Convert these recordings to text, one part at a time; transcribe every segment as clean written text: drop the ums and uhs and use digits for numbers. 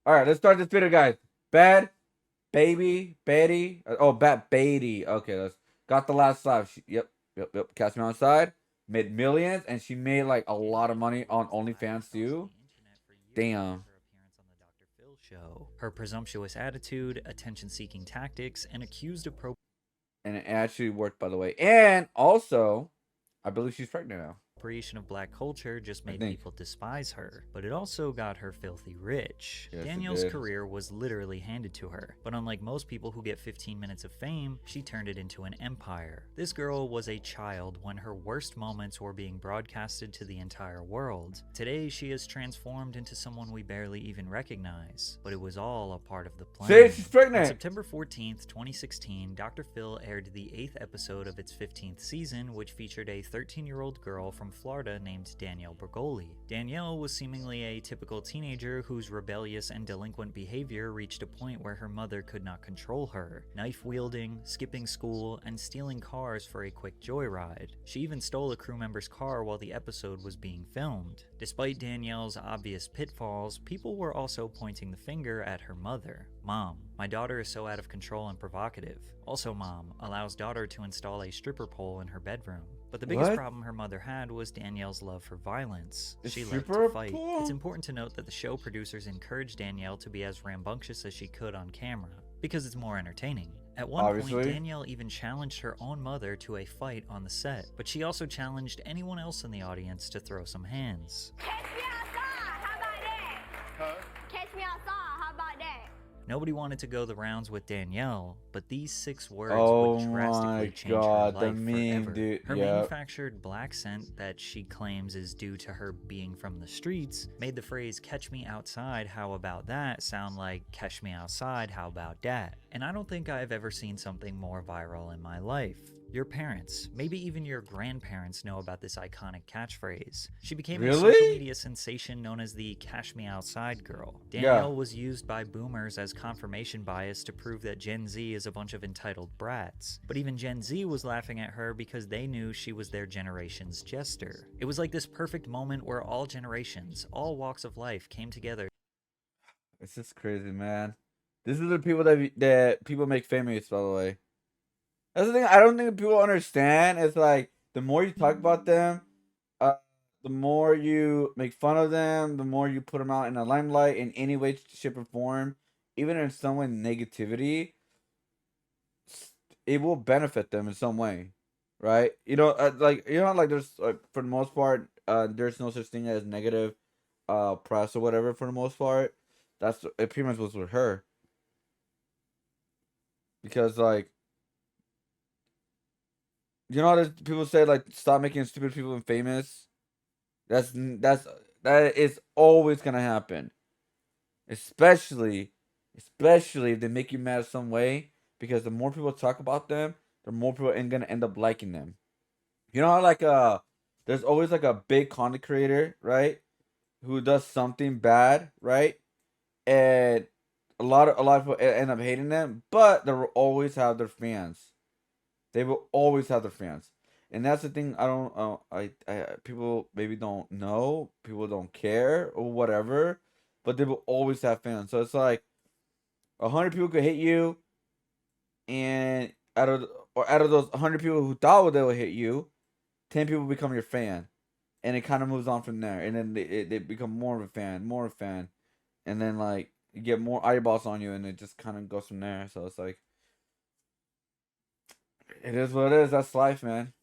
All right, let's start this video, guys. Bad Betty. Oh, Bad Beatty. Okay, let's got the last slide. Yep. Cast me outside. Made millions, and she made like a lot of money on OnlyFans too. Damn. Show. Her presumptuous attitude, attention-seeking tactics, and accused And it actually worked, by the way. And also, I believe she's pregnant now. appropriation of black culture just made people despise her, but it also got her filthy rich. Yes, Danielle's career was literally handed to her, but unlike most people who get 15 minutes of fame, she turned it into an empire. This girl was a child when her worst moments were being broadcasted to the entire world. Today, she is transformed into someone we barely even recognize, but it was all a part of the plan. See, she's pregnant! On September 14th, 2016, Dr. Phil aired the 8th episode of its 15th season, which featured a 13-year-old girl from Florida named Danielle Bergoli. Danielle was seemingly a typical teenager whose rebellious and delinquent behavior reached a point where her mother could not control her, knife-wielding, skipping school, and stealing cars for a quick joyride. She even stole a crew member's car while the episode was being filmed. Despite Danielle's obvious pitfalls, people were also pointing the finger at her mother. Mom, my daughter is so out of control and provocative. Also, Mom allows daughter to install a stripper pole in her bedroom. But the biggest problem her mother had was Danielle's love for violence. She loved to fight. It's important to note that the show producers encouraged Danielle to be as rambunctious as she could on camera, because it's more entertaining. At one point, Danielle even challenged her own mother to a fight on the set, but she also challenged anyone else in the audience to throw some hands. Catch me outside, how about that? Huh? Catch me outside, how about that? Nobody wanted to go the rounds with Danielle, but these 6 words would drastically change her life forever. Dude. Her manufactured black scent that she claims is due to her being from the streets made the phrase "catch me outside, how about that" sound like "catch me outside, how about that." And I don't think I've ever seen something more viral in my life. Your parents, maybe even your grandparents, know about this iconic catchphrase. She became a social media sensation known as the "Cash Me Outside" girl. Danielle was used by boomers as confirmation bias to prove that Gen Z is a bunch of entitled brats. But even Gen Z was laughing at her because they knew she was their generation's jester. It was like this perfect moment where all generations, all walks of life came together. It's just crazy, man. This is the people that people make famous, by the way. That's the thing I don't think people understand. It's like the more you talk about them, the more you make fun of them, the more you put them out in the limelight in any way, shape, or form, even in some way negativity, it will benefit them in some way, right? Like there's for the most part, there's no such thing as negative, press or whatever. For the most part, that's it. Pretty much was with her, because like. You know how people say like stop making stupid people famous? That is always gonna happen. Especially if they make you mad some way, because the more people talk about them, the more people are gonna end up liking them. You know how like there's always like a big content creator, right? Who does something bad, right? And a lot of people end up hating them, but they will always have their fans. They will always have their fans, and that's the thing. I don't. People maybe don't know. People don't care or whatever, but they will always have fans. So it's like 100 people could hate you, and out of those 100 people who thought they would hate you, 10 people become your fan, and it kind of moves on from there. And then they become more of a fan, and then like you get more eyeballs on you, and it just kind of goes from there. So it's like. It is what it is. That's life, man.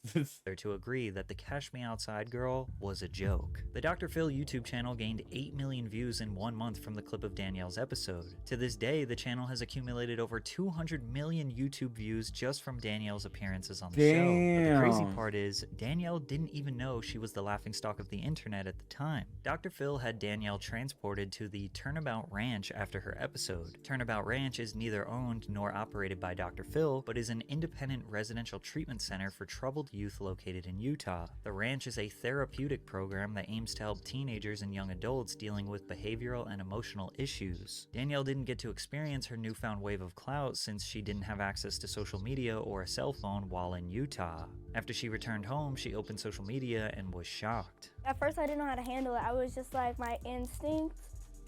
To agree that the "Cash Me Outside" girl was a joke. The Dr. Phil YouTube channel gained 8 million views in 1 month from the clip of Danielle's episode. To this day, the channel has accumulated over 200 million YouTube views just from Danielle's appearances on the show. But the crazy part is, Danielle didn't even know she was the laughingstock of the internet at the time. Dr. Phil had Danielle transported to the Turnabout Ranch after her episode. Turnabout Ranch is neither owned nor operated by Dr. Phil, but is an independent residential treatment center for troubled youth located in Utah. The ranch is a therapeutic program that aims to help teenagers and young adults dealing with behavioral and emotional issues. Danielle didn't get to experience her newfound wave of clout since she didn't have access to social media or a cell phone while in Utah. After she returned home, she opened social media and was shocked. At first I didn't know how to handle it. I was just like, my instinct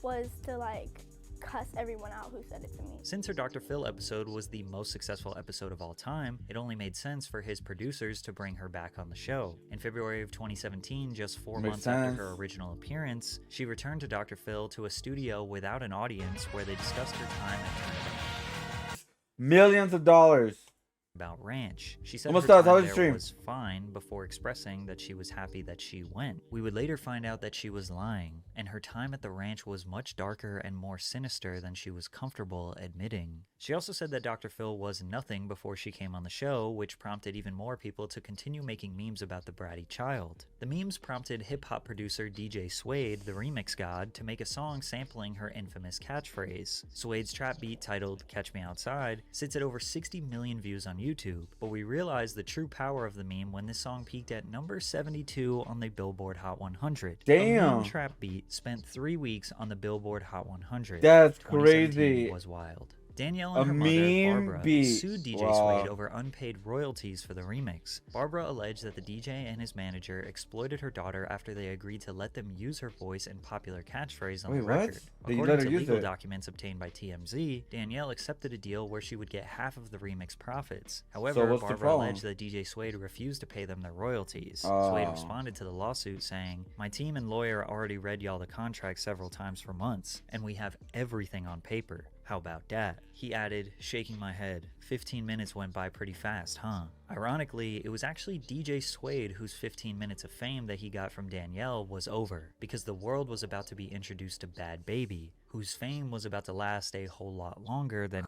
was to like cuss everyone out who said it to me. Since her Dr. Phil episode was the most successful episode of all time, it only made sense for his producers to bring her back on the show. In February of 2017, just 4 Makes months after sense. her original appearance, she returned to Dr. Phil to a studio without an audience where they discussed her time at Millions of dollars. Turnabout Ranch. She said Almost her done. How time was the there stream? was fine before expressing that she was happy that she went. We would later find out that she was lying, and her time at the ranch was much darker and more sinister than she was comfortable admitting. She also said that Dr. Phil was nothing before she came on the show, which prompted even more people to continue making memes about the bratty child. The memes prompted hip-hop producer DJ Suede, the remix god, to make a song sampling her infamous catchphrase. Suede's trap beat titled Catch Me Outside sits at over 60 million views on YouTube, but we realized the true power of the meme when this song peaked at number 72 on the Billboard Hot 100. A Damn. meme trap beat spent 3 weeks on the Billboard Hot 100. That's 2017 crazy. was wild. Danielle and A her mother, meme Barbara, beat. sued DJ Wow. Suede over unpaid royalties for the remix. Barbara alleged that the DJ and his manager exploited her daughter after they agreed to let them use her voice and popular catchphrase on Wait, the what? record. They let According her to use legal it? documents obtained by TMZ, Danielle accepted a deal where she would get half of the remix profits. So However, what's the Barbara problem? alleged that DJ Suede refused to pay them their royalties. Oh. Suede responded to the lawsuit saying, "My team and lawyer already read y'all the contract several times for months, and we have everything on paper. How about that?" He added, shaking my head, 15 minutes went by pretty fast, huh? Ironically, it was actually DJ Suede whose 15 minutes of fame that he got from Danielle was over, because the world was about to be introduced to Bhad Bhabie, whose fame was about to last a whole lot longer than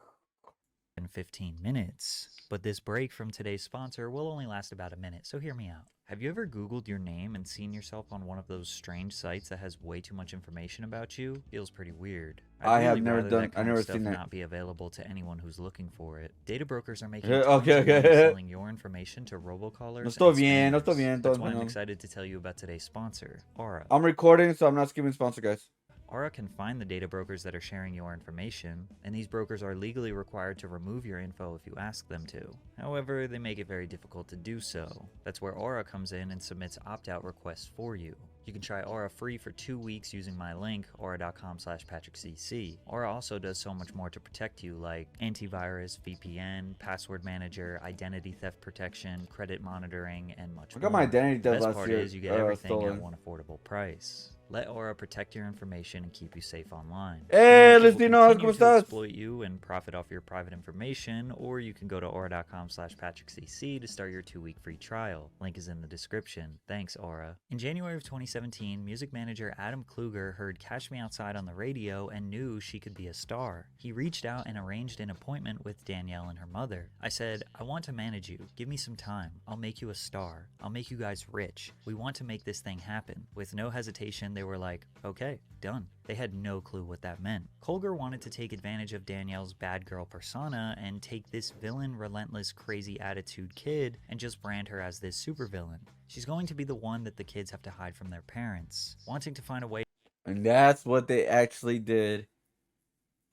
15 minutes. But this break from today's sponsor will only last about a minute, so hear me out. Have you ever Googled your name and seen yourself on one of those strange sites that has way too much information about you? Feels pretty weird. I have really never rather done- that I've kind never of stuff seen that. not be available to anyone who's looking for it. Data brokers are making Okay, tons of money okay. selling your information to robocallers. No estoy and bien, no spammers. estoy bien, That's todo why I'm bien. excited to tell you about today's sponsor, Aura. I'm recording, so I'm not skipping sponsor, guys. Aura can find the data brokers that are sharing your information, and these brokers are legally required to remove your info if you ask them to. However, they make it very difficult to do so. That's where Aura comes in and submits opt-out requests for you. You can try Aura free for 2 weeks using my link, aura.com/PatrickCC. Aura also does so much more to protect you, like antivirus, VPN, password manager, identity theft protection, credit monitoring, and much I more. got my identity The theft best last part year, is you get everything stolen. at one affordable price. Let Aura protect your information and keep you safe online. Hey, People Listino, continue ¿cómo to estás? exploit you and profit off your private information, or you can go to aura.com/PatrickCC to start your 2-week free trial. Link is in the description. Thanks, Aura. In January of 2017, music manager Adam Kluger heard Cash Me Outside on the radio and knew she could be a star. He reached out and arranged an appointment with Danielle and her mother. I said, "I want to manage you. Give me some time. I'll make you a star. I'll make you guys rich. We want to make this thing happen." With no hesitation, they were like, "Okay, done." They had no clue what that meant. Kolger wanted to take advantage of Danielle's bad girl persona and take this villain, relentless, crazy attitude kid and just brand her as this supervillain. She's going to be the one that the kids have to hide from their parents. Wanting to find a way And that's what they actually did.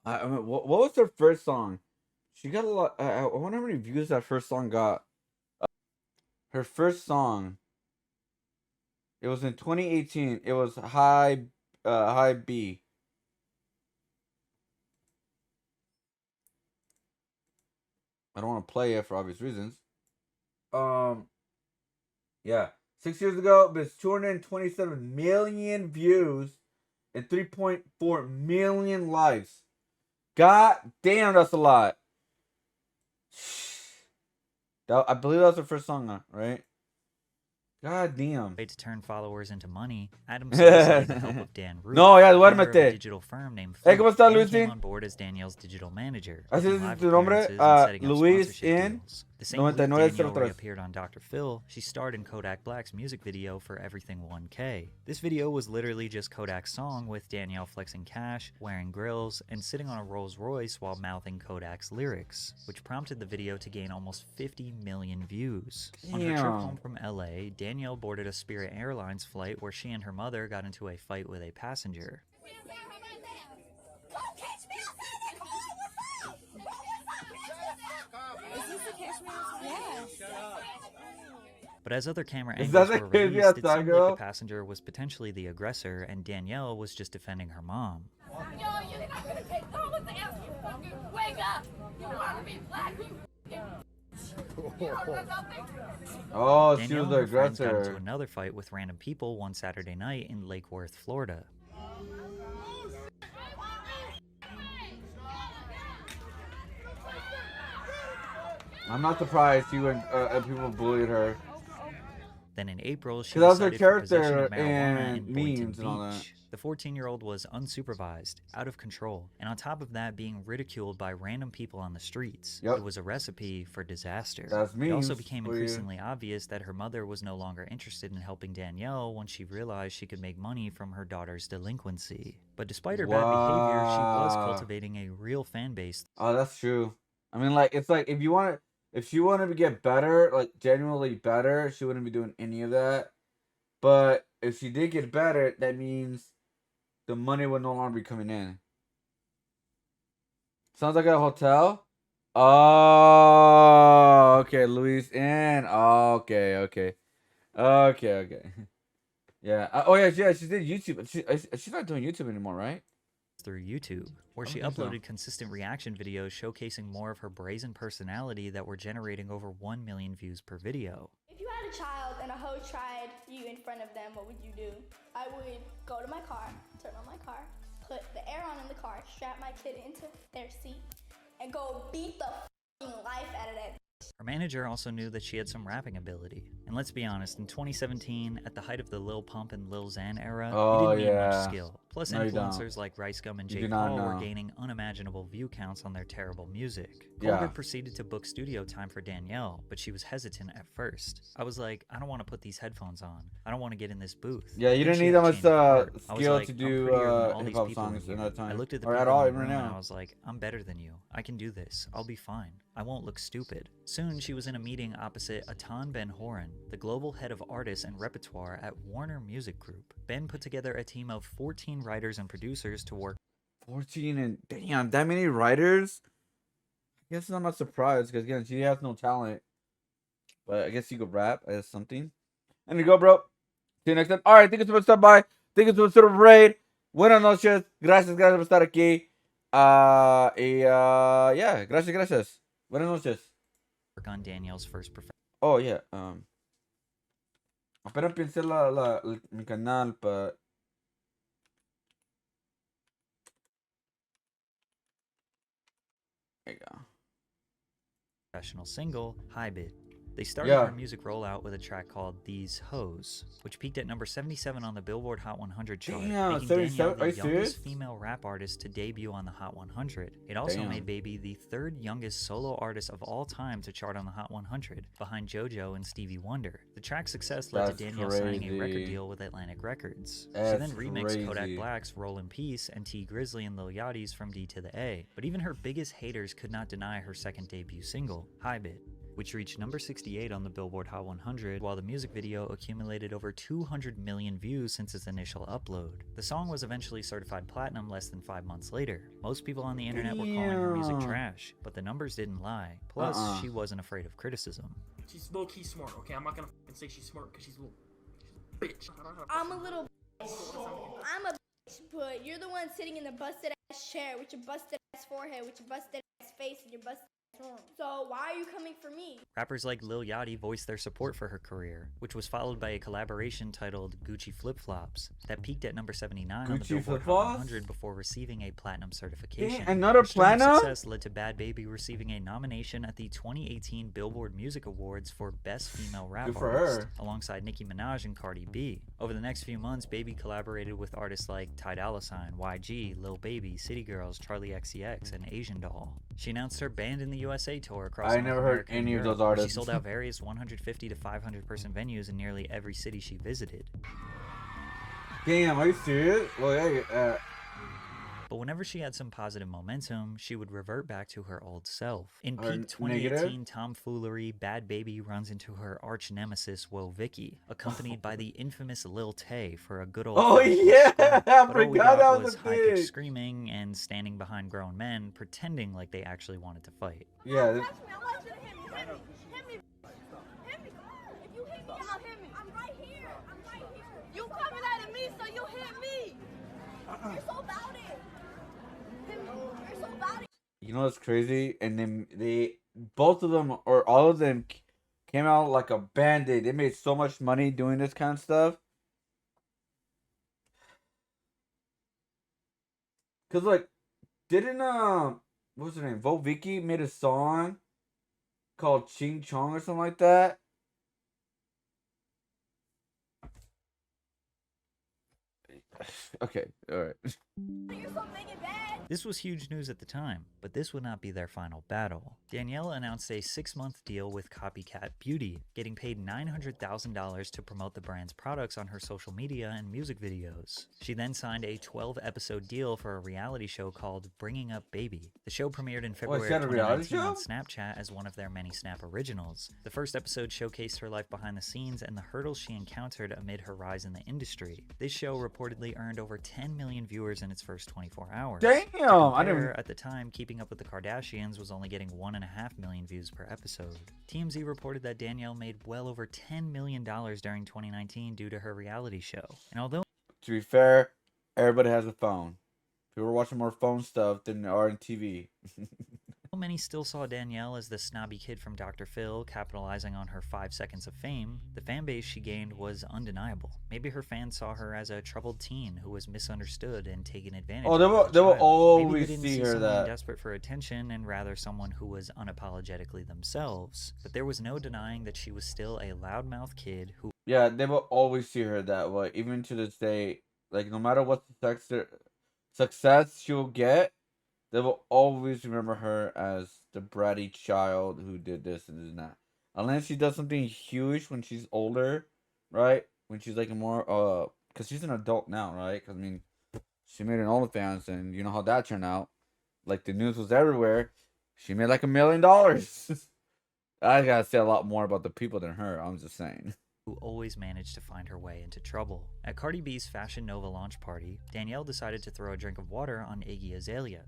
I mean, what was their first song? She got a lot. I wonder how many views that first song got. Her first song. It was in 2018. It was High B. I don't want to play it for obvious reasons. Yeah, 6 years ago, but it's 227 million views and 3.4 million likes. God damn, that's a lot. I believe that was the first song, right? God damn. to turn followers into money, Adam solicited the help of Dan Root, No, ya, owner of a duérmete. digital firm named Hey, ¿cómo estás, and Luisi? came on board as Danielle's digital manager, Así booking es live tu nombre, appearances and setting up Luis sponsorship in deals. The same week 9903. Danielle reappeared on Dr. Phil, she starred in Kodak Black's music video for Everything 1K. This video was literally just Kodak's song with Danielle flexing cash, wearing grills, and sitting on a Rolls Royce while mouthing Kodak's lyrics, which prompted the video to gain almost 50 million views. On her trip Damn. home from LA, Danielle boarded a Spirit Airlines flight where she and her mother got into a fight with a passenger. But as other camera Is angles that the were kid we released, had it that seemed girl? like the passenger was potentially the aggressor and Danielle was just defending her mom. Yo, you're not gonna take Oh, she Danielle was and the her friends got into aggressor. another fight with random people one Saturday night in Lake Worth, Florida. I'm not surprised she went. People bullied her. Then in April, she 'Cause that was her was cited for possession character of marijuana in in Boynton memes and all that. Beach. The 14-year-old was unsupervised, out of control, and on top of that, being ridiculed by random people on the streets. Yep. It was a recipe for disaster. That's It also memes became for you. increasingly obvious that her mother was no longer interested in helping Danielle when she realized she could make money from her daughter's delinquency. But despite her bad behavior, she was Wow. cultivating a real fan base. Oh, that's true. I mean, like, it's like if she wanted to get better, like genuinely better, she wouldn't be doing any of that. But if she did get better, that means the money would no longer be coming in. Sounds like a hotel. Oh, okay, Luis in. Oh, okay. Yeah. Oh yeah, she did YouTube. She's not doing YouTube anymore, right? Through YouTube, where she think so. uploaded consistent reaction videos showcasing more of her brazen personality that were generating over 1 million views per video. If you had a child and a hoe tried you in front of them, what would you do? I would go to my car, turn on my car, put the air on in the car, strap my kid into their seat, and go beat the f***ing life out of that. Her manager also knew that she had some rapping ability. And let's be honest, in 2017, at the height of the Lil Pump and Lil Xan era, Oh, you didn't need yeah. much skill. Plus, No, you don't. influencers like Rice Gum and You do Jake not Paul were know. gaining unimaginable view counts on their terrible music. Yeah. Colbert proceeded to book studio time for Danielle, but she was hesitant at first. I was like, I don't want to put these headphones on. I don't want to get in this booth. Yeah, you Then didn't she need had that much changed her heart. I was skill like, to I'm do prettier than all these hip hop people in songs here. in that time. I looked at the Or people at all, in the even room right and now. I was like, I'm better than you. I can do this. I'll be fine. I won't look stupid. Soon, she was in a meeting opposite Atan Ben Horan, the global head of artists and repertoire at Warner Music Group. Ben put together a team of 14 writers and producers to work 14 and damn, that many writers. I guess I'm not surprised because again, she has no talent. But I guess you could rap as something. And you go, bro. See you next time. All right, thank you so much for stopping by. Thank you so much for the raid. Buenas noches. Gracias por estar aquí. Yeah, gracias. Buenas noches. on Danielle's first professional. Oh, yeah. Apenas pensé mi canal, but there you go. Professional single, High Bid. They started Yeah. their music rollout with a track called These Hoes, which peaked at number 77 on the Billboard Hot 100 chart, Damn, making 77? Danielle Are the you serious? youngest female rap artist to debut on the Hot 100. It also Damn. made Baby the third youngest solo artist of all time to chart on the Hot 100, behind JoJo and Stevie Wonder. The track's success led That's to Danielle signing a record crazy. deal with Atlantic Records. That's she then remixed Kodak crazy. Black's Roll in Peace and T Grizzly and Lil Yachty's From D to the A, but even her biggest haters could not deny her second debut single, High Bid, which reached number 68 on the Billboard Hot 100, while the music video accumulated over 200 million views since its initial upload. The song was eventually certified platinum less than 5 months later. Most people on the internet were calling her music Damn. trash, but the numbers didn't lie. Plus, she wasn't afraid of criticism. She's low-key smart, okay? I'm not gonna say she's smart because she's a bitch. I'm a little bitch. I'm a bitch, but you're the one sitting in the busted ass chair with your busted ass forehead, with your busted ass face, and your busted ass room. So why are you coming for me? Rappers like Lil Yachty voiced their support for her career, which was followed by a collaboration titled Gucci Flip Flops that peaked at number 79 on the Gucci Billboard Hot flip-flops? 100 before receiving a platinum certification. Damn, another Her string of platinum? success led to Bhad Bhabie receiving a nomination at the 2018 Billboard Music Awards for Best Female Rap Good for Artist, her. alongside Nicki Minaj and Cardi B. Over the next few months, Baby collaborated with artists like Ty Dolla $ign, YG, Lil Baby, City Girls, Charlie XCX, and Asian Doll. She announced her Band in the USA tour across I North never heard America and any of Europe, those where artists. She sold out various 150 to 500 person venues in nearly every city she visited. Damn, are you serious? Well, yeah, But whenever she had some positive momentum, she would revert back to her old self. In Or peak 2018 negative? tomfoolery, Bhad Bhabie runs into her arch nemesis Woah Vicky, accompanied by the infamous Lil Tay for a good old Oh, fashioned yeah, scrum. I But all we forgot got that was was a high-pitched thing. screaming and standing behind grown men, pretending like they actually wanted to fight. yeah. Touch me. I want you to hit me. Hit me. Hit me. Hit me. If you hit me, I'll hit me. I'm right here. I'm right here. You coming at me, so you hit me. You're so about it. Hit me. You're so about it. You know what's crazy? And then both of them or all of them came out like a band-aid. They made so much money doing this kind of stuff. Cause like, didn't what was her name? Vo Vicky made a song called Ching Chong or something like that. Okay, all right. This was huge news at the time, but this would not be their final battle. Danielle announced a 6-month deal with Copycat Beauty, getting paid $900,000 to promote the brand's products on her social media and music videos. She then signed a 12-episode deal for a reality show called Bringing Up Baby. The show premiered in February of 2019 on Snapchat as one of their many Snap originals. The first episode showcased her life behind the scenes and the hurdles she encountered amid her rise in the industry. This show reportedly earned over 10 million viewers in its first 24 hours. Damn! I didn't. At the time, Keeping Up with the Kardashians was only getting 1.5 million views per episode. TMZ reported that Danielle made well over $10 million during 2019 due to her reality show. And although, to be fair, everybody has a phone. People are watching more phone stuff than they are on TV. many still saw Danielle as the snobby kid from Dr. Phil capitalizing on her 5 seconds of fame, the fanbase she gained was undeniable. Maybe her fans saw her as a troubled teen who was misunderstood and taken advantage of. Oh, they will always Maybe they didn't see her someone that. desperate for attention and rather someone who was unapologetically themselves. But there was no denying that she was still a loudmouth kid who. Yeah, they will always see her that way, even to this day. Like, no matter what success she'll get, they will always remember her as the bratty child who did this and did that. Unless she does something huge when she's older, right? When she's like a more, because she's an adult now, right? Because, I mean, she made an OnlyFans, and you know how that turned out. Like, the news was everywhere. She made like $1 million. I gotta say a lot more about the people than her, I'm just saying. Who always managed to find her way into trouble. At Cardi B's Fashion Nova launch party, Danielle decided to throw a drink of water on Iggy Azalea.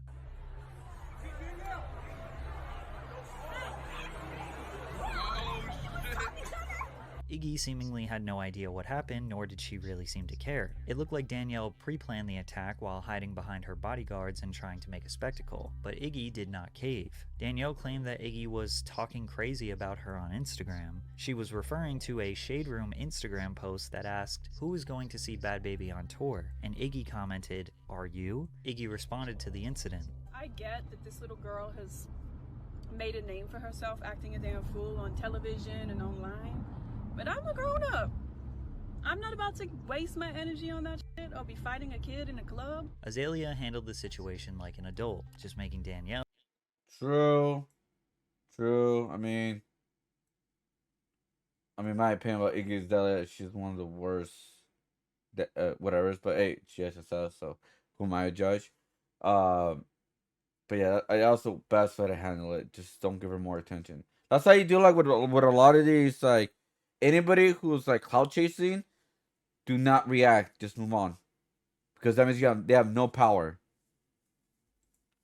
Iggy seemingly had no idea what happened, nor did she really seem to care. It looked like Danielle pre-planned the attack while hiding behind her bodyguards and trying to make a spectacle, but Iggy did not cave. Danielle claimed that Iggy was talking crazy about her on Instagram. She was referring to a Shade Room Instagram post that asked, "Who is going to see Bhad Bhabie on tour?" And Iggy commented, "Are you?" Iggy responded to the incident. I get that this little girl has made a name for herself acting a damn fool on television and online. But I'm a grown-up. I'm not about to waste my energy on that shit or be fighting a kid in a club. Azalea handled the situation like an adult, just making Danielle. True. I mean, my opinion about Iggy Azalea, she's one of the worst, whatever. But hey, she has success, so who am I to judge? But yeah, I also best way to handle it. Just don't give her more attention. That's how you do like with a lot of these like. Anybody who's like cloud chasing, do not react. Just move on, because that means they have no power.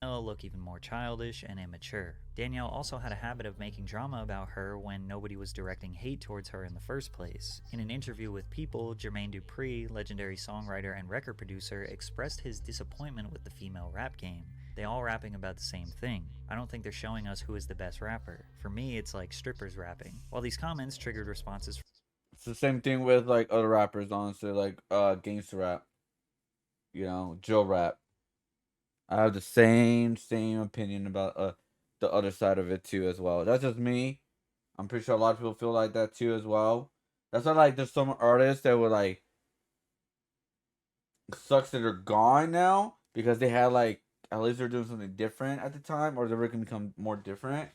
Look even more childish and immature. Danielle also had a habit of making drama about her when nobody was directing hate towards her in the first place. In an interview with People, Jermaine Dupri, legendary songwriter and record producer, expressed his disappointment with the female rap game. They all rapping about the same thing. I don't think they're showing us who is the best rapper. For me, it's like strippers rapping. While these comments triggered responses. It's the same thing with like other rappers, honestly, like gangster rap. You know, drill rap. I have the same opinion about the other side of it too as well. That's just me. I'm pretty sure a lot of people feel like that too as well. That's why like there's some artists that were like sucks that are gone now because they had like at least they're doing something different at the time, or they can become more different.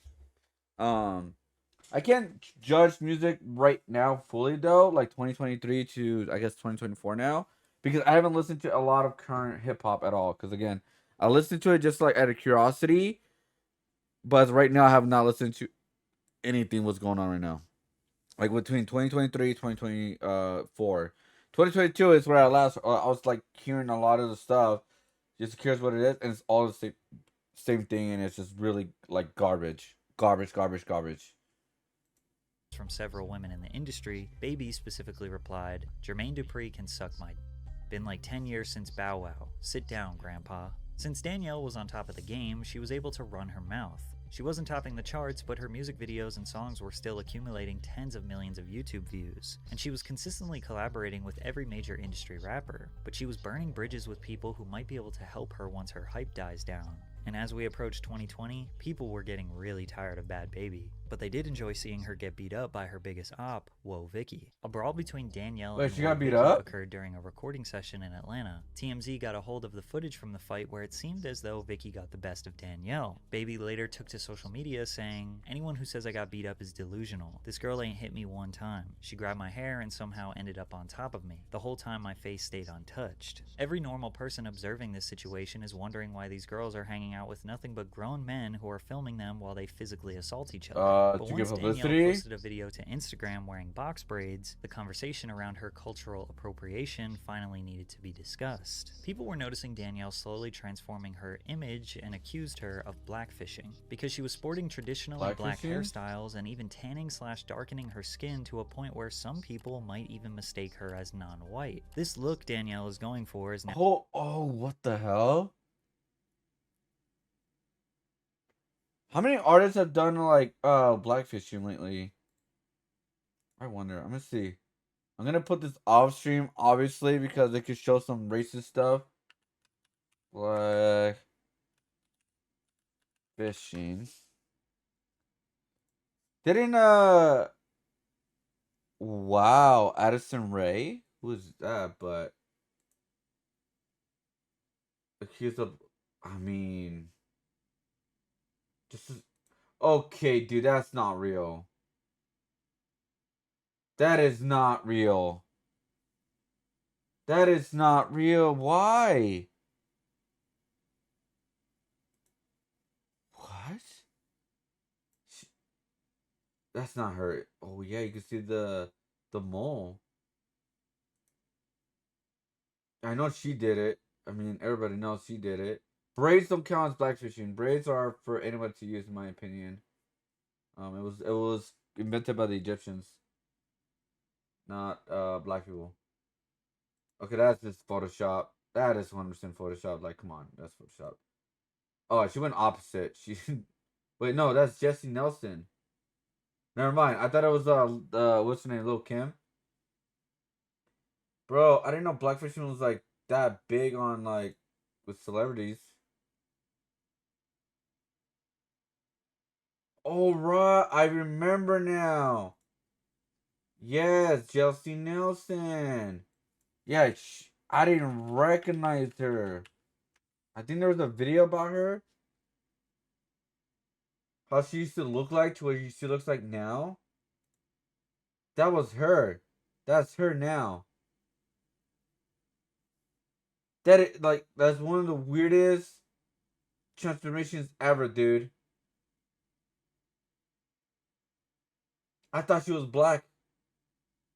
I can't judge music right now fully though, like 2023 to I guess 2024 now, because I haven't listened to a lot of current hip hop at all. Because again, I listened to it just like out of curiosity, but as right now I have not listened to anything what's going on right now. Like between 2023 2024. 2022 is where I was like hearing a lot of the stuff, just curious what it is, and it's all the same thing, and it's just really like garbage. From several women in the industry, Baby specifically replied, "Jermaine Dupri can suck my been like 10 years since Bow Wow. Sit down, Grandpa." Since Danielle was on top of the game, she was able to run her mouth. She wasn't topping the charts, but her music videos and songs were still accumulating tens of millions of YouTube views, and she was consistently collaborating with every major industry rapper, but she was burning bridges with people who might be able to help her once her hype dies down. And as we approached 2020, people were getting really tired of Bhad Bhabie, but they did enjoy seeing her get beat up by her biggest op, Whoa Vicky. A brawl between Danielle Wait, and she Whoa got beat Vicky up? occurred during a recording session in Atlanta. TMZ got a hold of the footage from the fight where it seemed as though Vicky got the best of Danielle. Bhabie later took to social media saying, "Anyone who says I got beat up is delusional. This girl ain't hit me one time. She grabbed my hair and somehow ended up on top of me. The whole time my face stayed untouched." Every normal person observing this situation is wondering why these girls are hanging out with nothing but grown men who are filming them while they physically assault each other. But To once give Danielle publicity? posted a video to Instagram wearing box braids, the conversation around her cultural appropriation finally needed to be discussed. People were noticing Danielle slowly transforming her image and accused her of blackfishing because she was sporting traditionally black Blackfishing? hairstyles and even tanning/darkening her skin to a point where some people might even mistake her as non-white. This look Danielle is going for is now Oh, what the hell? How many artists have done like blackfishing lately? I wonder. I'm gonna see. I'm gonna put this off stream, obviously, because it could show some racist stuff. Black fishing. Didn't wow, Addison Rae? Who is that? But accused of, I mean, this is okay, dude. That's not real. That is not real. That is not real. Why? What? That's not her. Oh yeah, you can see the mole. I know she did it. I mean, everybody knows she did it. Braids don't count as blackfishing. Braids are for anyone to use, in my opinion. It was invented by the Egyptians, not black people. Okay, that's just Photoshop. That is 100% Photoshop. Like, come on, that's Photoshop. Oh, she went opposite. She wait, no, that's Jessie Nelson. Never mind. I thought it was what's her name, Lil Kim. Bro, I didn't know blackfishing was like that big on like with celebrities. Oh right, I remember now. Yes, Jessie Nelson. Yeah, I didn't recognize her. I think there was a video about her. How she used to look like to what she looks like now. That was her. That's her now. That's one of the weirdest transformations ever, dude. I thought she was black.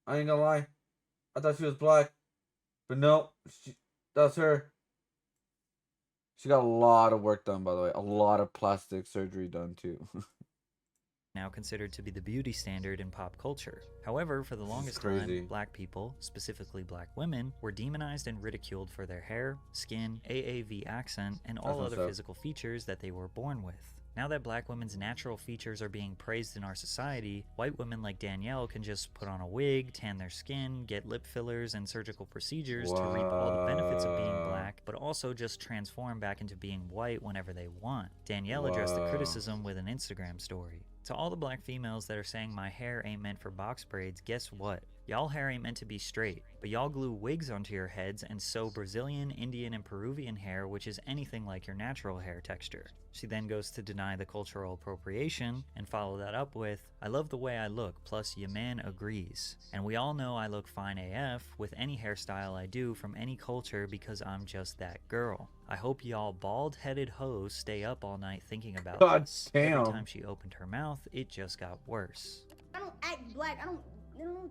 I ain't gonna lie. I thought she was black. But no, that's her. She got a lot of work done, by the way. A lot of plastic surgery done, too. now considered to be the beauty standard in pop culture. However, for the longest time, black people, specifically black women, were demonized and ridiculed for their hair, skin, AAV accent, and all other physical features that they were born with. Now that black women's natural features are being praised in our society, white women like Danielle can just put on a wig, tan their skin, get lip fillers and surgical procedures to reap all the benefits of being black, but also just transform back into being white whenever they want. Danielle addressed the criticism with an Instagram story. To all the black females that are saying my hair ain't meant for box braids, guess what? Y'all hair ain't meant to be straight, but y'all glue wigs onto your heads and sew Brazilian, Indian, and Peruvian hair, which is anything like your natural hair texture. She then goes to deny the cultural appropriation and follow that up with, I love the way I look, plus your man agrees. And we all know I look fine AF with any hairstyle I do from any culture because I'm just that girl. I hope y'all bald-headed hoes stay up all night thinking about this. Damn. Every time she opened her mouth, it just got worse. I don't act black. I don't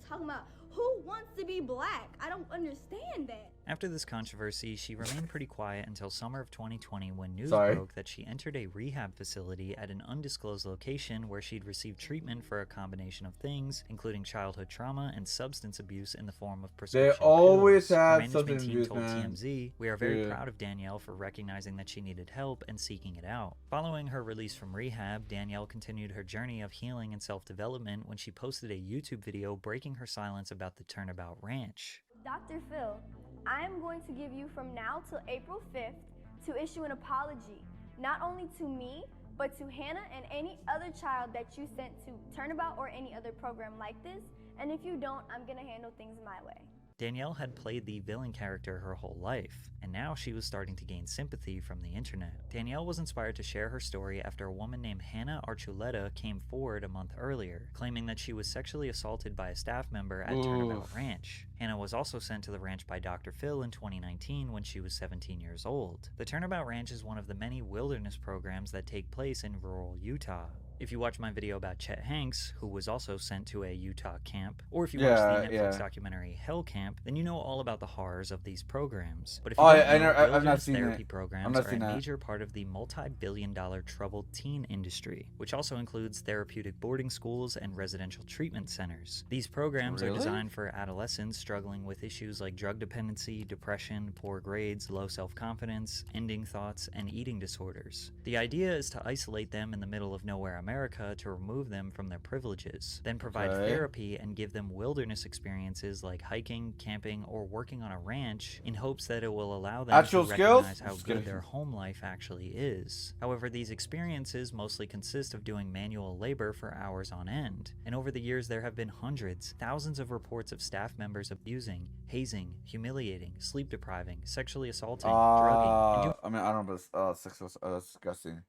talking about who wants to be black. I don't understand that. After this controversy, she remained pretty quiet until summer of 2020 when news Sorry. broke that she entered a rehab facility at an undisclosed location where she'd received treatment for a combination of things, including childhood trauma and substance abuse in the form of prescription always pills. Her have management substance team abuse, told man. TMZ, "We are very Yeah. proud of Danielle for recognizing that she needed help and seeking it out." Following her release from rehab, Danielle continued her journey of healing and self-development when she posted a YouTube video breaking her silence about the Turnabout Ranch. Dr. Phil, I am going to give you from now till April 5th to issue an apology, not only to me, but to Hannah and any other child that you sent to Turnabout or any other program like this. And if you don't, I'm gonna handle things my way. Danielle had played the villain character her whole life, and now she was starting to gain sympathy from the internet. Danielle was inspired to share her story after a woman named Hannah Archuleta came forward a month earlier, claiming that she was sexually assaulted by a staff member at Turnabout Ranch. Hannah was also sent to the ranch by Dr. Phil in 2019 when she was 17 years old. The Turnabout Ranch is one of the many wilderness programs that take place in rural Utah. If you watch my video about Chet Hanks, who was also sent to a Utah camp, or if you watch the Netflix documentary Hell Camp, then you know all about the horrors of these programs. But if you don't know, I've not wilderness seen therapy it. programs are a major part of the multi-billion-dollar troubled teen industry, which also includes therapeutic boarding schools and residential treatment centers. These programs are designed for adolescents struggling with issues like drug dependency, depression, poor grades, low self-confidence, ending thoughts, and eating disorders. The idea is to isolate them in the middle of nowhere America to remove them from their privileges, then provide therapy and give them wilderness experiences like hiking, camping, or working on a ranch in hopes that it will allow them to recognize how good their home life actually is. However, these experiences mostly consist of doing manual labor for hours on end, and over the years there have been hundreds, thousands of reports of staff members abusing, hazing, humiliating, sleep depriving, sexually assaulting, drugging, and I don't know, but sexual disgusting.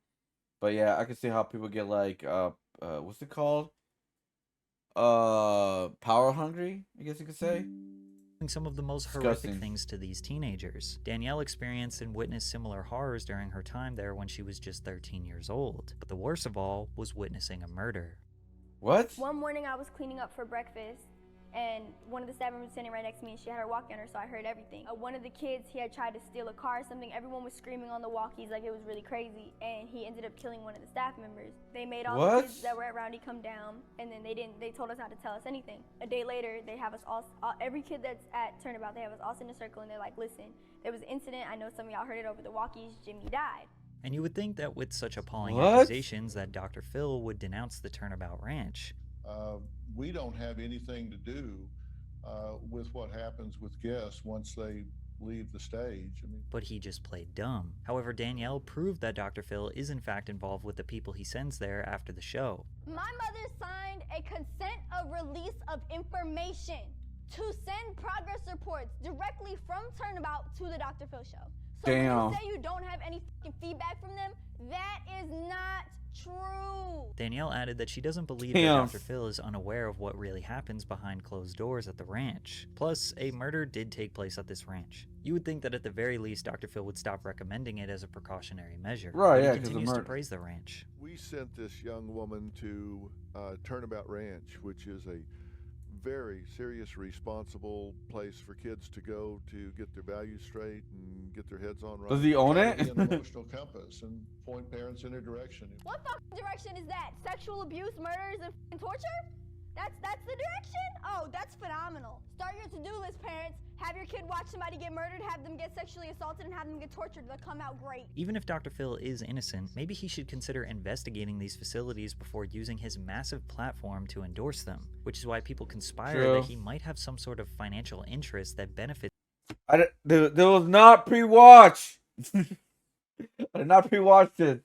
But yeah, I can see how people get like what's it called? Power hungry, I guess you could say. some of the most horrific things to these teenagers. Danielle experienced and witnessed similar horrors during her time there when she was just 13 years old. But the worst of all was witnessing a murder. What? One morning I was cleaning up for breakfast, and one of the staff members was sitting right next to me, and she had her walkie on her, so I heard everything. One of the kids, he had tried to steal a car or something. Everyone was screaming on the walkies like it was really crazy, and he ended up killing one of the staff members. They made all the kids that were at Roundy come down, and then they told us not to tell us anything. A day later, they have us all, every kid that's at Turnabout, they have us all sit in a circle, and they're like, listen, there was an incident, I know some of y'all heard it over the walkies, Jimmy died. And you would think that with such appalling accusations that Dr. Phil would denounce the Turnabout Ranch. We don't have anything to do with what happens with guests once they leave the stage. But he just played dumb. However, Danielle proved that Dr. Phil is in fact involved with the people he sends there after the show. My mother signed a consent of release of information to send progress reports directly from Turnabout to the Dr. Phil show. So when you say you don't have any feedback from them, that is not true. Danielle added that she doesn't believe that Dr. Phil is unaware of what really happens behind closed doors at the ranch. Plus, a murder did take place at this ranch. You would think that at the very least Dr. Phil would stop recommending it as a precautionary measure. Right, but he continues to praise the ranch. We sent this young woman to Turnabout Ranch, which is a very serious, responsible place for kids to go to get their values straight and get their heads on right. Does he own it? An emotional compass and point parents in a direction. What fucking direction is that? Sexual abuse, murders, and torture? That's the direction? Oh, that's phenomenal. Start your to-do list, parents. Have your kid watch somebody get murdered, have them get sexually assaulted, and have them get tortured. They'll come out great. Even if Dr. Phil is innocent, maybe he should consider investigating these facilities before using his massive platform to endorse them, which is why people conspire that he might have some sort of financial interest that benefits. There was not pre-watch. I did not pre-watch it.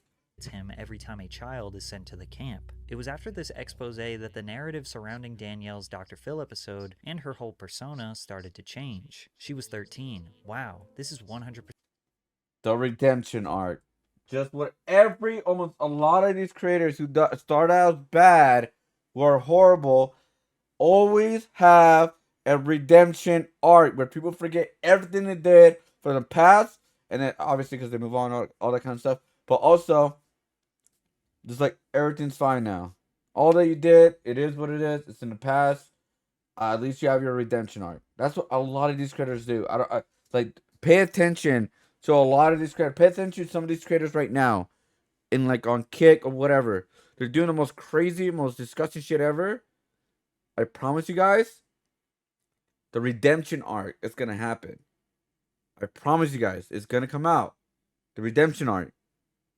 Him every time a child is sent to the camp. It was after this expose that the narrative surrounding Danielle's Dr. Phil episode and her whole persona started to change. She was 13. Wow, this is 100%. The redemption arc. Just what almost a lot of these creators who start out bad, who are horrible, always have a redemption arc where people forget everything they did from the past, and then obviously because they move on, all that kind of stuff, but also just like everything's fine now. All that you did, it is what it is. It's in the past. At least you have your redemption arc. That's what a lot of these creators do. Like, pay attention to a lot of these creators. Pay attention to some of these creators right now, in like on Kick or whatever. They're doing the most crazy, most disgusting shit ever. I promise you guys, the redemption arc is gonna happen. I promise you guys, it's gonna come out. The redemption arc.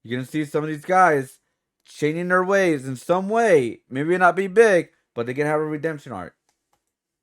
You're gonna see some of these guys changing their ways in some way. Maybe not be big, but they can have a redemption arc.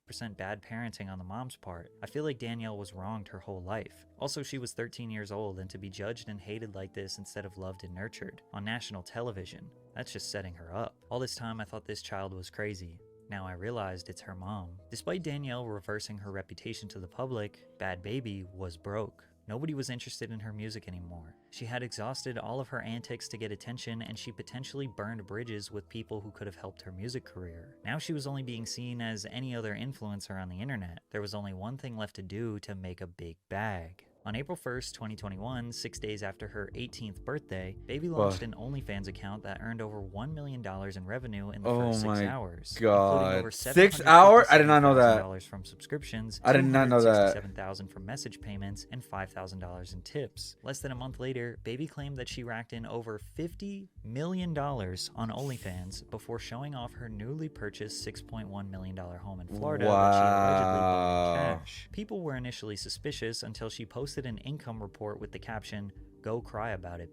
Percent bad parenting on the mom's part. I feel like Danielle was wronged her whole life. Also, she was 13 years old, and to be judged and hated like this instead of loved and nurtured on national television, that's just setting her up. All this time I thought this child was crazy. Now I realized it's her mom. Despite Danielle reversing her reputation to the public, Bhad Bhabie was broke. Nobody was interested in her music anymore. She had exhausted all of her antics to get attention, and she potentially burned bridges with people who could have helped her music career. Now she was only being seen as any other influencer on the internet. There was only one thing left to do to make a big bag. On April 1st, 2021, 6 days after her 18th birthday, Bhabie launched an OnlyFans account that earned over $1 million in revenue in the first 6 hours. God. Including over 6 hours? I did not know that. $757,000 from subscriptions, I did not know that. $267,000 from message payments, and $5,000 in tips. Less than a month later, Bhabie claimed that she racked in over $50 million on OnlyFans before showing off her newly purchased $6.1 million home in Florida that she allegedly bought in cash. People were initially suspicious until she posted an income report with the caption, "Go cry about it."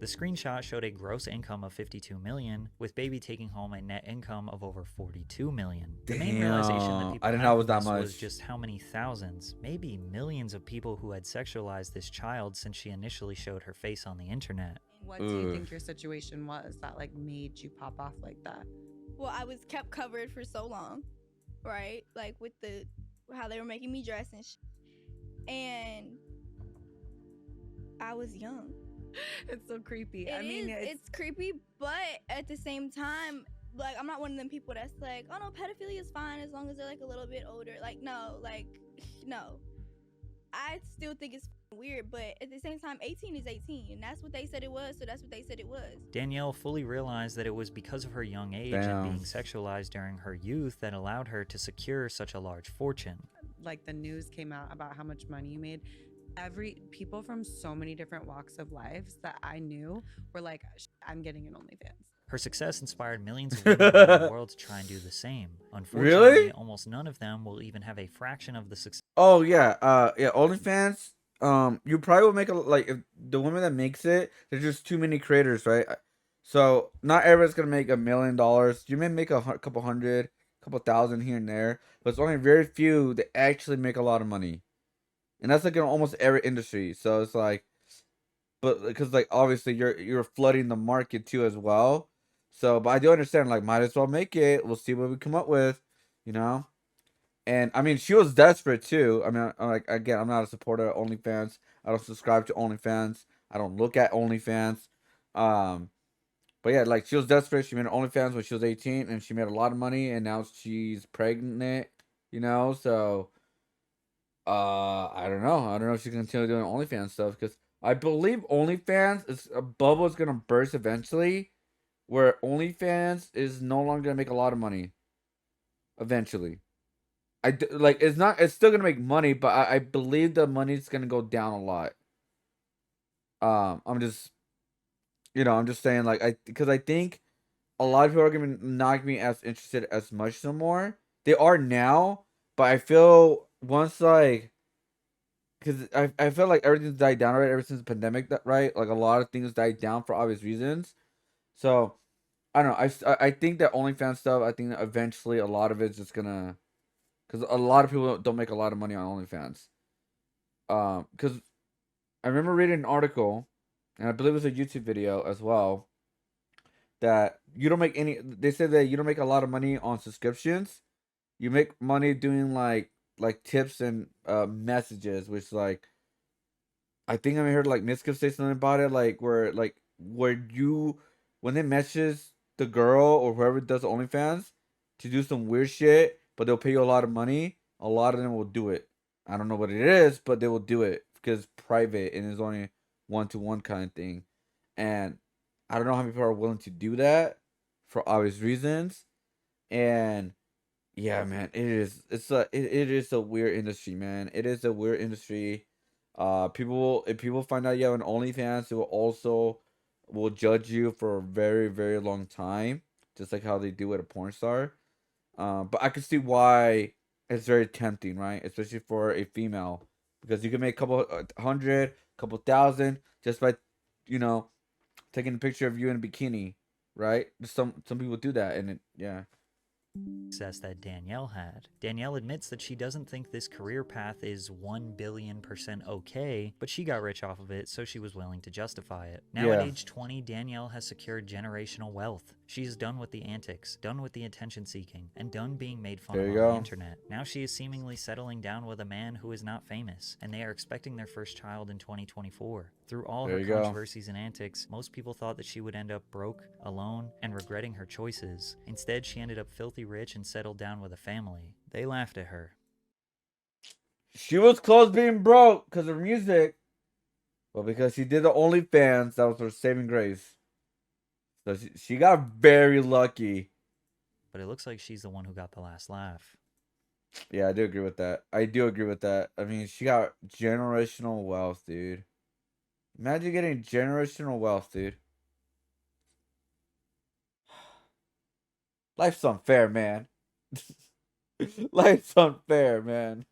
The screenshot showed a gross income of $52 million, with Bhabie taking home a net income of over $42 million. The main realization that people I didn't had know it was from that this much. was just how many thousands, maybe millions of people who had sexualized this child since she initially showed her face on the internet. What do you think your situation was that like made you pop off like that? Well, I was kept covered for so long, right? Like with the how they were making me dress and and I was young. It's so creepy. It's creepy, but at the same time, like I'm not one of them people that's like, oh no, pedophilia is fine as long as they're like a little bit older. Like no. I still think it's weird, but at the same time, 18 is 18, and that's what they said it was, so that's what they said it was. Danielle fully realized that it was because of her young age and being sexualized during her youth that allowed her to secure such a large fortune. Like the news came out about how much money you made. People from so many different walks of lives that I knew were like, I'm getting an OnlyFans. Her success inspired millions of women around the world to try and do the same. Unfortunately, Really? almost none of them will even have a fraction of the success. Oh yeah, OnlyFans. You probably will make if the women that makes it, there's just too many creators, right? So not everyone's gonna make $1 million. You may make a couple hundred, couple thousand here and there, but it's only very few that actually make a lot of money, and that's like in almost every industry. So it's like, but because like obviously you're flooding the market too as well. So, but I do understand, like, might as well make it. We'll see what we come up with, you know. And I mean, she was desperate too. I mean, I'm not a supporter of OnlyFans. I don't subscribe to OnlyFans. I don't look at OnlyFans. But yeah, like she was desperate. She made OnlyFans when she was 18, and she made a lot of money. And now she's pregnant, you know. So, I don't know. I don't know if she can continue doing OnlyFans stuff because I believe OnlyFans is a bubble is gonna burst eventually, where OnlyFans is no longer gonna make a lot of money. Eventually. It's still gonna make money, but I believe the money's gonna go down a lot. I'm just saying, like, because I think a lot of people are gonna not be as interested as much no more. They are now, but I feel once because I feel like everything's died down right ever since the pandemic, right? Like a lot of things died down for obvious reasons. So I don't know. I think that OnlyFans stuff. I think that eventually a lot of it's just gonna. Because a lot of people don't make a lot of money on OnlyFans. Because I remember reading an article, and I believe it was a YouTube video as well, that you don't make any. They said that you don't make a lot of money on subscriptions. You make money doing like tips and messages, which like I think I heard like Miska say something about it, like where you when they message the girl or whoever does OnlyFans to do some weird shit, but they'll pay you a lot of money. A lot of them will do it. I don't know what it is, but they will do it because it's private and it's only 1-to-1 kind of thing. And I don't know how many people are willing to do that for obvious reasons. And Yeah, man, it is. It is a weird industry, man. It is a weird industry. If people find out you have an OnlyFans, it will also will judge you for a very, very long time, just like how they do with a porn star. But I can see why it's very tempting, right? Especially for a female, because you can make a couple hundred, couple thousand just by, you know, taking a picture of you in a bikini, right? Some people do that, and yeah. Success that Danielle had. Danielle admits that she doesn't think this career path is 1,000,000,000% okay, but she got rich off of it, so she was willing to justify it. Now at Yeah. age 20, Danielle has secured generational wealth. She's done with the antics, done with the attention seeking, and done being made fun There of you on the go. internet. Now she is seemingly settling down with a man who is not famous, and they are expecting their first child in 2024. Through all There her you go. controversies and antics, most people thought that she would end up broke, alone, and regretting her choices. Instead, she ended up filthy rich and settled down with a family. They laughed at her. She was close being broke because of music, but because she did the OnlyFans, that was her saving grace. So she got very lucky. But it looks like she's the one who got the last laugh. Yeah, I do agree with that. I do agree with that. I mean, she got generational wealth, dude. Imagine getting generational wealth, dude. Life's unfair, man. Life's unfair, man.